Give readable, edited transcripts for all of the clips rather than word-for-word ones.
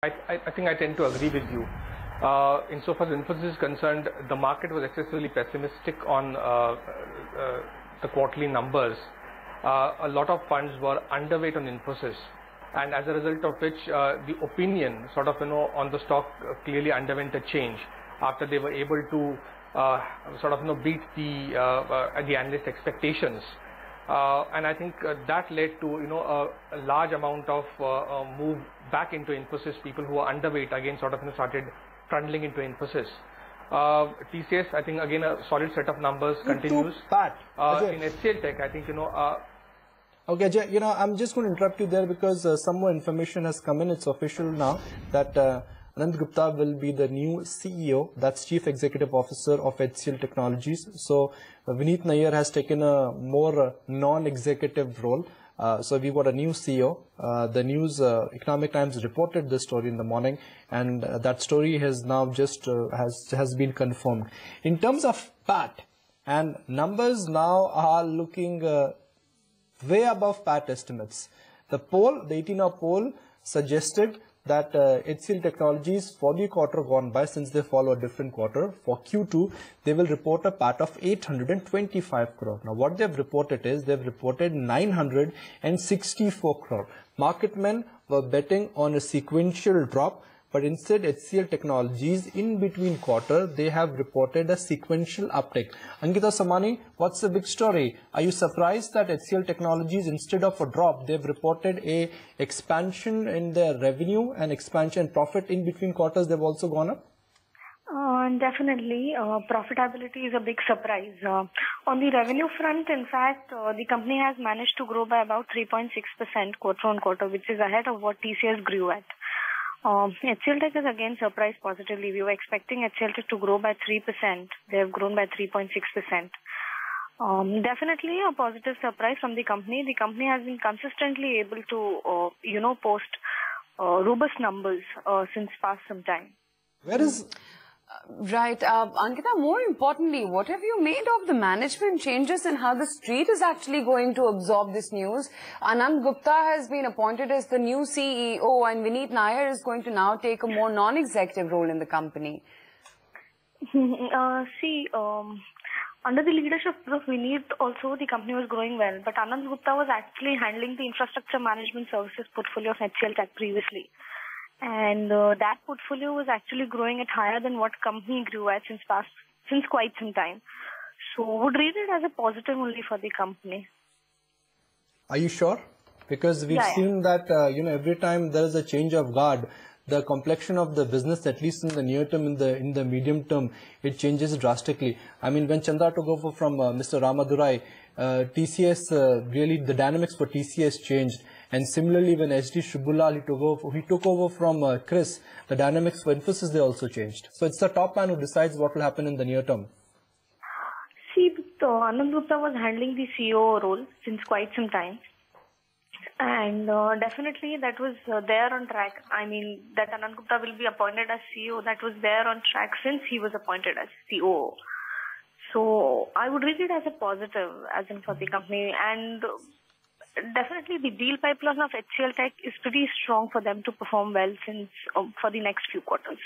I think I tend to agree with you. Insofar as Infosys is concerned, the market was excessively pessimistic on the quarterly numbers. A lot of funds were underweight on Infosys, and as a result of which the opinion sort of on the stock clearly underwent a change after they were able to beat the analyst expectations. And I think that led to a large amount of move back into Infosys. People who were underweight again started trundling into Infosys. TCS, I think again a solid set of numbers continues. In HCL Tech, I think Okay, Ajay, I'm just going to interrupt you there because some more information has come in. It's official now that Anand Gupta will be the new CEO, that's Chief Executive Officer of HCL Technologies. So Vineet Nayyar has taken a more non-executive role. So we got a new CEO. The news, Economic Times reported this story in the morning, and that story has now just has been confirmed. In terms of PAT, and numbers now are looking way above PAT estimates. The poll, the 18-hour poll suggested that HCL Technologies for the quarter gone by, since they follow a different quarter, for Q2, they will report a PAT of 825 crore. Now, what they've reported is, they've reported 964 crore. Market men were betting on a sequential drop, but instead HCL Technologies, in between quarter, they have reported a sequential uptick. Ankita Samani, what's the big story? Are you surprised that HCL Technologies, instead of a drop, they've reported a expansion in their revenue and expansion profit in between quarters? They've also gone up? Definitely. Profitability is a big surprise. On the revenue front, in fact, the company has managed to grow by about 3.6% quarter on quarter, which is ahead of what TCS grew at. HCL Tech is again surprised positively. We were expecting HCL Tech to grow by 3%. They have grown by 3.6%. Definitely a positive surprise from the company. The company has been consistently able to, post robust numbers since past some time. Where is... Right. Ankita, more importantly, what have you made of the management changes and how the street is actually going to absorb this news? Anand Gupta has been appointed as the new CEO and Vineet Nayyar is going to now take a more non-executive role in the company. Under the leadership of Vineet also, the company was growing well, but Anand Gupta was actually handling the infrastructure management services portfolio of HCL Tech previously. And that portfolio was actually growing at higher than what company grew at since quite some time. So would read it as a positive only for the company. Are you sure? Because we've seen that every time there is a change of guard, the complexion of the business, at least in the near term, in the medium term, it changes drastically. I mean, when Chandra took over from Mr. Ramadurai, TCS really the dynamics for TCS changed. And similarly, when SD Shubulal he took over from Chris, the dynamics for Infosys, they also changed. So it's the top man who decides what will happen in the near term. See, Anand Gupta was handling the CEO role since quite some time. And definitely that was there on track. I mean, that Anand Gupta will be appointed as CEO, that was there on track since he was appointed as COO. So I would read it as a positive, as in for the company. And definitely the deal pipeline of HCL Tech is pretty strong for them to perform well since for the next few quarters.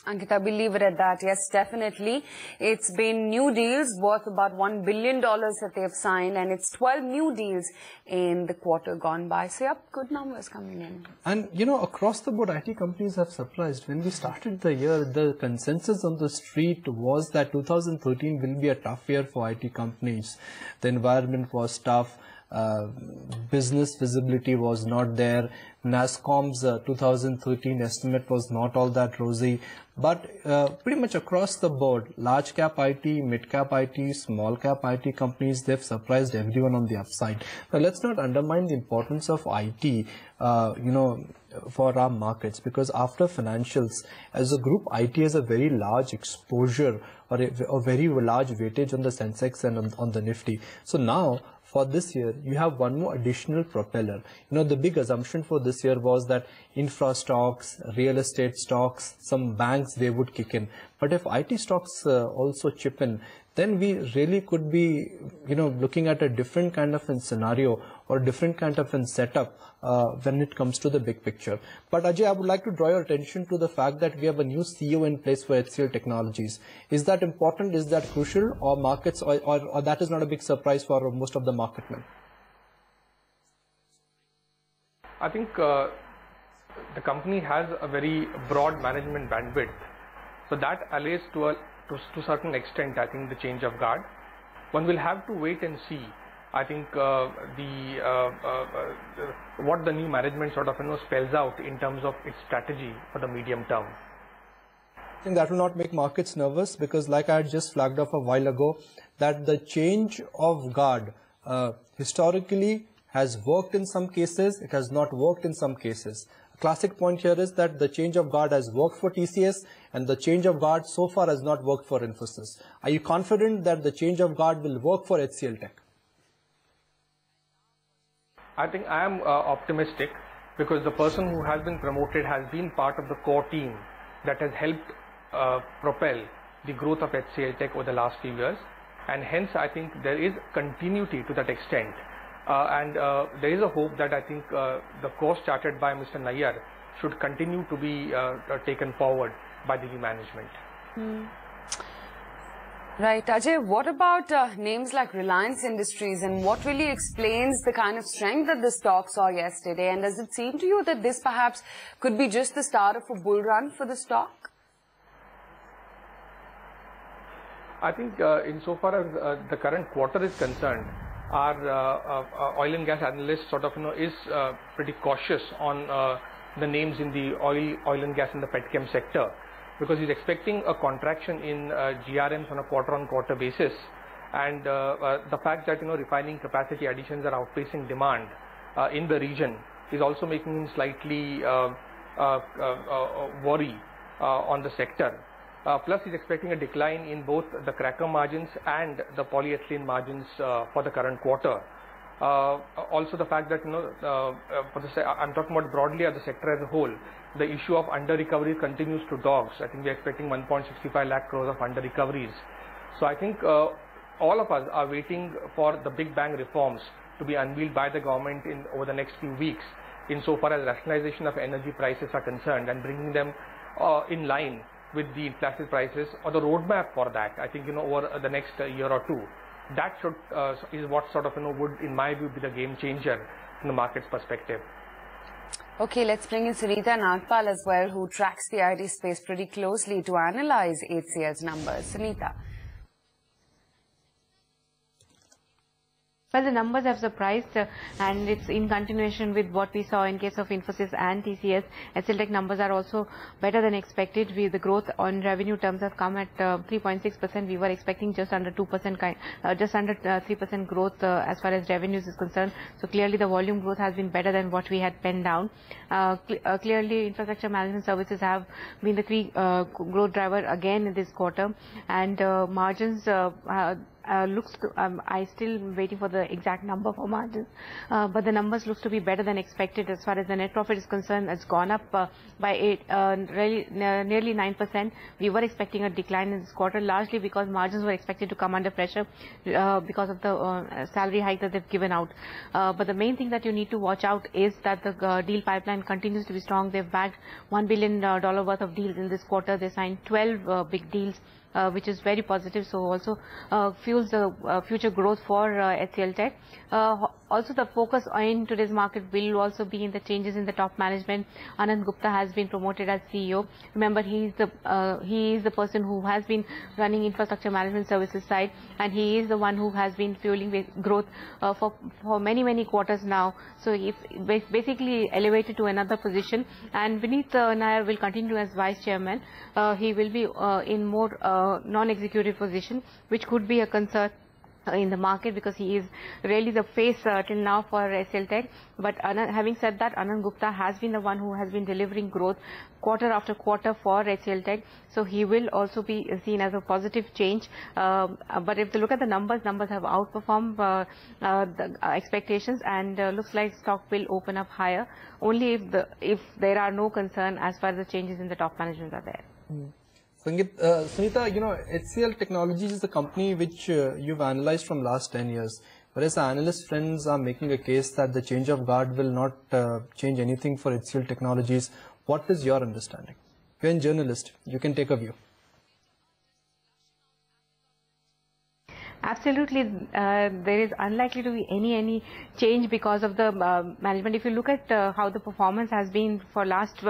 Ankita, we'll leave it at that. Yes, definitely. It's been new deals worth about $1 billion that they've signed, and it's 12 new deals in the quarter gone by. So, yep, good numbers coming in. And, across the board, IT companies have surprised. When we started the year, the consensus on the street was that 2013 will be a tough year for IT companies. The environment was tough. Business visibility was not there. NASSCOM's 2013 estimate was not all that rosy. But pretty much across the board, large cap IT, mid cap IT, small cap IT companies, they've surprised everyone on the upside. Now, let's not undermine the importance of IT, for our markets, because after financials, as a group, IT has a very large exposure or a very large weightage on the Sensex and on the Nifty. So now, for this year, you have one more additional propeller. The big assumption for this year was that infra stocks, real estate stocks, some banks, they would kick in. But if IT stocks also chip in, then we really could be, looking at a different kind of a scenario or different kind of a setup when it comes to the big picture. But Ajay, I would like to draw your attention to the fact that we have a new CEO in place for HCL Technologies. Is that important? Is that crucial? Or markets, or that is not a big surprise for most of the market men? I think the company has a very broad management bandwidth, so that allays to a certain extent, I think, the change of guard. One will have to wait and see. I think what the new management sort of spells out in terms of its strategy for the medium term. I think that will not make markets nervous, because like I had just flagged off a while ago, that the change of guard historically has worked in some cases, it has not worked in some cases. A classic point here is that the change of guard has worked for TCS and the change of guard so far has not worked for Infosys. Are you confident that the change of guard will work for HCL Tech? I think I am optimistic, because the person who has been promoted has been part of the core team that has helped propel the growth of HCL Tech over the last few years, and hence I think there is continuity to that extent. And there is a hope that I think the course charted by Mr. Nayyar should continue to be taken forward by the new management. Right. Ajay, what about names like Reliance Industries, and what really explains the kind of strength that the stock saw yesterday? And does it seem to you that this perhaps could be just the start of a bull run for the stock? I think insofar as the current quarter is concerned, our oil and gas analyst sort of is pretty cautious on the names in the oil and gas and the petchem sector, because he's expecting a contraction in GRMs on a quarter-on-quarter basis, and the fact that refining capacity additions are outpacing demand in the region is also making him slightly worry on the sector. Plus, he's expecting a decline in both the cracker margins and the polyethylene margins for the current quarter. Also, the fact that I'm talking about broadly as the sector as a whole, the issue of under recovery continues to dogs. I think we're expecting 1.65 lakh crores of under recoveries. So I think all of us are waiting for the big bang reforms to be unveiled by the government over the next few weeks, insofar as rationalization of energy prices are concerned, and bringing them in line with the inflation prices, or the roadmap for that. I think over the next year or two, that should is what sort of would, in my view, be the game changer from the market's perspective. Okay, let's bring in Sunita Nagpal as well, who tracks the IT space pretty closely to analyze HCL's numbers. Sunita. Well, the numbers have surprised, and it's in continuation with what we saw in case of Infosys and TCS. HCL Tech numbers are also better than expected. The growth on revenue terms have come at 3.6%. We were expecting just under 2%, just under 3% growth as far as revenues is concerned. So clearly the volume growth has been better than what we had penned down. Clearly infrastructure management services have been the key growth driver again in this quarter, and margins I still waiting for the exact number for margins, but the numbers looks to be better than expected as far as the net profit is concerned. It's gone up by nearly 9%. We were expecting a decline in this quarter, largely because margins were expected to come under pressure because of the salary hike that they've given out. But the main thing that you need to watch out is that the deal pipeline continues to be strong. They've bagged $1 billion worth of deals in this quarter. They signed 12 big deals, which is very positive, so also fuels the future growth for HCL Tech. Also, the focus in today's market will also be in the changes in the top management. Anand Gupta has been promoted as CEO. Remember, he is the person who has been running infrastructure management services side, and he is the one who has been fueling growth for many quarters now. So he's basically elevated to another position, and Vineet Nair will continue as vice chairman. He will be in more non-executive position, which could be a concern in the market, because he is really the face till now for HCL Tech. But having said that, Anand Gupta has been the one who has been delivering growth quarter after quarter for HCL Tech, so he will also be seen as a positive change. But if you look at the numbers have outperformed the expectations, and looks like stock will open up higher only if there are no concern as far as the changes in the top management are there. Sunita, HCL Technologies is a company which you've analyzed from last 10 years. Whereas analyst friends are making a case that the change of guard will not change anything for HCL Technologies. What is your understanding? You're a journalist. You can take a view. Absolutely, there is unlikely to be any change because of the management. If you look at how the performance has been for last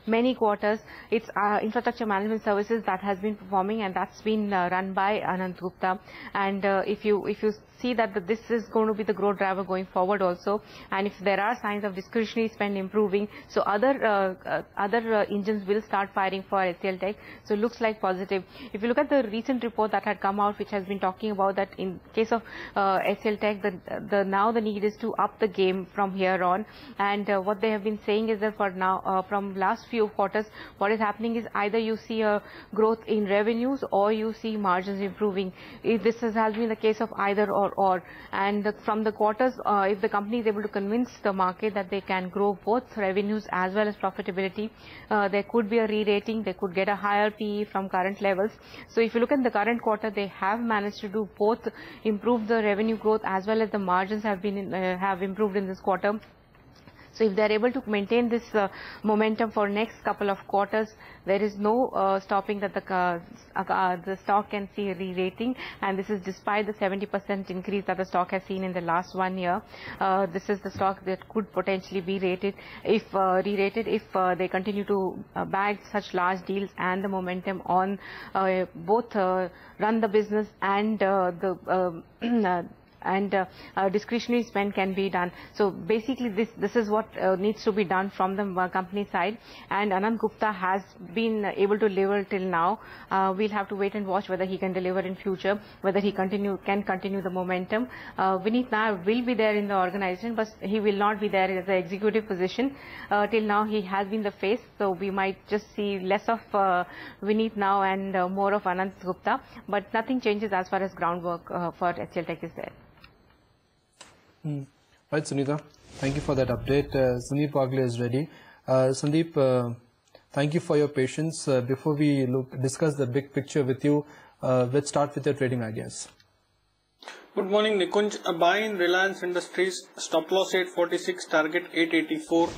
many quarters, it's infrastructure management services that has been performing, and that's been run by Anand Gupta. And if you see that this is going to be the growth driver going forward also, and if there are signs of discretionary spend improving, so other engines will start firing for HCL Tech. So it looks like positive. If you look at the recent report that had come out, which has been talking about that in case of HCL Tech, now the need is to up the game from here on. And what they have been saying is that for now, from last few quarters, what is happening is either you see a growth in revenues or you see margins improving. This has been the case of either or. And from the quarters, if the company is able to convince the market that they can grow both revenues as well as profitability, there could be a re-rating, they could get a higher PE from current levels. So if you look at the current quarter, they have managed to do both, improve the revenue growth as well as the margins have improved in this quarter. So if they are able to maintain this momentum for next couple of quarters, there is no stopping that the stock can see a re-rating, and this is despite the 70% increase that the stock has seen in the last 1 year. This is the stock that could potentially be rated if re-rated if they continue to bag such large deals and the momentum on both run the business and discretionary spend can be done. So basically this is what needs to be done from the company side, and Anand Gupta has been able to deliver till now. We'll have to wait and watch whether he can deliver in future, whether he can continue the momentum. Vineet Nair will be there in the organization, but he will not be there as an executive position. Till now he has been the face, so we might just see less of Vineet now and more of Anand Gupta, but nothing changes as far as groundwork for HCL Tech is there. Right, Sunita. Thank you for that update. Sandeep Wagle is ready. Sandeep, thank you for your patience. Before we discuss the big picture with you, let's start with your trading ideas. Good morning, Nikunj. A buy in Reliance Industries, stop loss 846, target 884.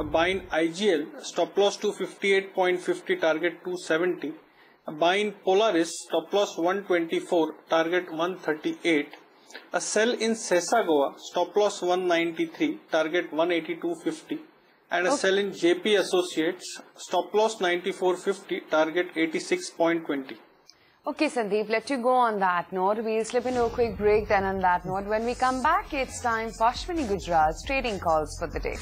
A buy in IGL, stop loss 258.50, target 270. A buy in Polaris, stop loss 124, target 138. A sell in Sesa, stop loss 193, target 182.50, and a sell in JP Associates, stop loss 94.50, target 86.20. Okay, Sandeep, let you go on that note. We'll slip into a quick break then on that note. When we come back, it's time for Ashwini Gujarat's trading calls for the day.